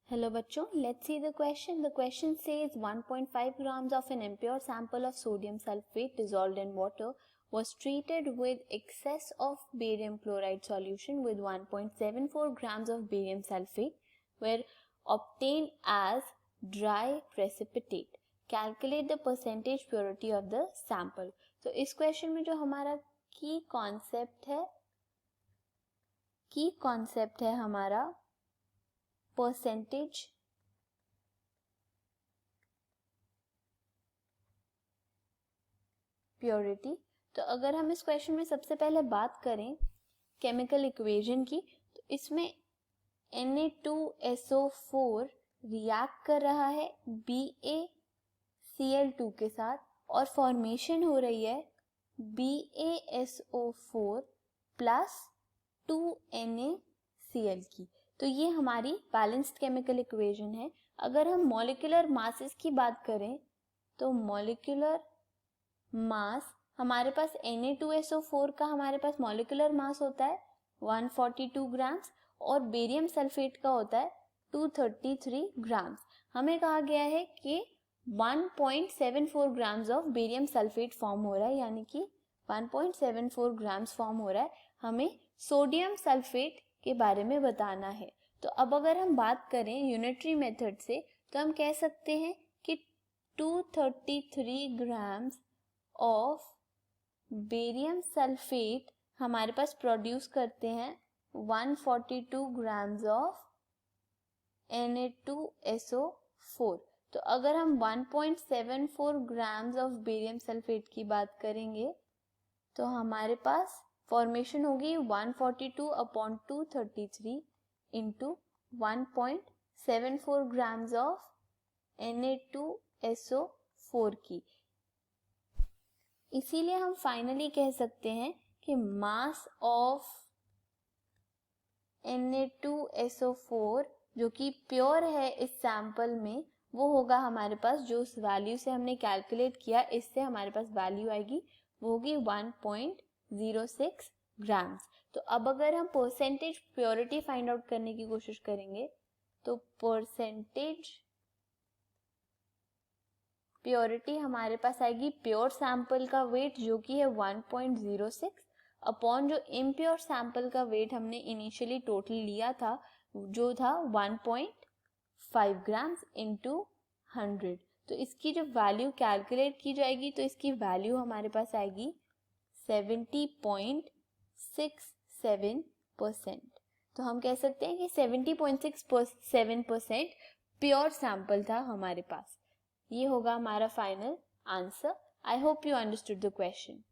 Hello बच्चों, let's see the question. The question says 1.5 grams of an impure sample of sodium sulfate dissolved in water was treated with excess of barium chloride solution with 1.74 grams of barium sulfate were obtained as dry precipitate. Calculate the percentage purity of the sample. तो इस question में जो हमारा की concept है हमारा percentage purity. तो अगर हम इस क्वेश्चन में सबसे पहले बात करें केमिकल इक्वेशन की, तो इसमें Na2SO4 रिएक्ट कर रहा है BaCl2 के साथ और फॉर्मेशन हो रही है BaSO4 प्लस 2NaCl की। तो ये हमारी बैलेंस्ड केमिकल इक्वेशन है। अगर हम मॉलिक्यूलर मासेस की बात करें तो मॉलिक्यूलर मास हमारे पास Na2SO4 का हमारे पास मॉलिक्यूलर मास होता है 142 ग्राम्स और बेरियम सल्फेट का होता है 233 ग्राम्स। हमें कहा गया है कि 1.74 grams of barium sulphate form हो रहा है, यानी कि 1.74 ग्राम्स फॉर्म हो रहा है। हमें सोडियम सल्फेट के बारे में बताना है। तो अब अगर हम बात करें यूनिटरी मेथड से तो हम कह सकते हैं कि 233 ग्राम्स ऑफ बेरियम सल्फेट हमारे पास प्रोड्यूस करते हैं 142 ग्राम्स ऑफ Na2SO4। तो अगर हम 1.74 ग्राम्स ऑफ बेरियम सल्फेट की बात करेंगे तो हमारे पास फॉर्मेशन होगी 142 upon 233 into 1.74 grams of Na2SO4 की। इसीलिए हम फाइनली कह सकते हैं कि मास ऑफ Na2SO4 जो कि प्योर है इस सैंपल में, वो होगा हमारे पास जो उस वैल्यू से हमने कैलकुलेट किया, इससे हमारे पास वैल्यू आएगी वो होगी 1.06 ग्राम्स। तो अब अगर हम परसेंटेज प्योरिटी फाइंड आउट करने की कोशिश करेंगे तो परसेंटेज प्योरिटी हमारे पास आएगी प्योर सैंपल का वेट जो कि है 1.06 अपॉन जो इम्प्योर सैंपल का वेट हमने इनिशियली टोटल लिया था जो था 1.5 ग्राम्स इंटू 100। तो इसकी जो वैल्यू कैलकुलेट की जाएगी तो इसकी वैल्यू हमारे पास आएगी 70.67%। तो हम कह सकते हैं कि 70.67% प्योर सैंपल था हमारे पास। ये होगा हमारा final answer. I hope you understood the question.